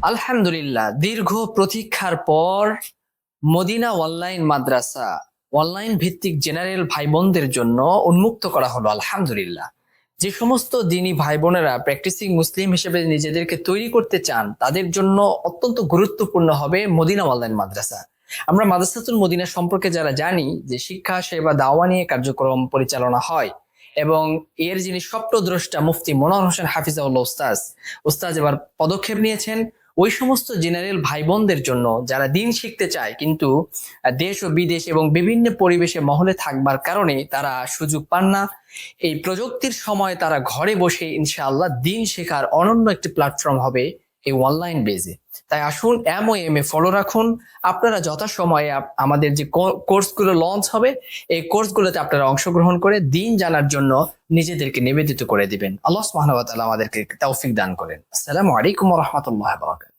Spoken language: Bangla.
আলহামদুলিল্লাহ, দীর্ঘ প্রতীক্ষার পর মদিনা অনলাইন মাদ্রাসা অনলাইন ভিত্তিক জেনারেল ভাই বোনদের জন্য উন্মুক্ত করা হলো। আলহামদুলিল্লাহ, যে সমস্ত দিনী ভাই বোনেরা প্র্যাকটিসিং মুসলিম হিসেবে নিজেদেরকে তৈরি করতে চান তাদের জন্য অত্যন্ত গুরুত্বপূর্ণ হবে মদিনা অনলাইন মাদ্রাসা। আমরা মাদ্রাসাতুল মদিনা সম্পর্কে যারা জানি যে শিক্ষা সেবা দাওয়া নিয়ে কার্যক্রম পরিচালনা হয়, এবং এর যিনি স্বপ্নদ্রষ্টা মুফতি মনোয়ার হোসেন হাফিজাউল্লাহ উস্তাজ এবার পদক্ষেপ নিয়েছেন ওই সমস্ত জেনারেল ভাই বোনদের জন্য যারা দিন শিখতে চায় কিন্তু দেশ ও বিদেশ এবং বিভিন্ন পরিবেশে মহলে থাকবার কারণে তারা সুযোগ পান না। এই প্রযুক্তির সময় তারা ঘরে বসে ইনশাআল্লাহ দিন শেখার অনন্য একটি প্ল্যাটফর্ম হবে এই অনলাইন বেজে। তাই আসুন MOM ফলো রাখুন। আপনারা যথাসময়ে আমাদের যে কোর্সগুলো লঞ্চ হবে এই কোর্সগুলোতে আপনারা অংশগ্রহণ করে দিন জানার জন্য নিজেদেরকে নিবেদিত করে দিবেন। আল্লাহ সুবহানাহু ওয়া তাআলা আমাদেরকে তৌফিক দান করেন। আসসালামু আলাইকুম ওয়া রাহমাতুল্লাহি ওয়া বারাকাতুহু।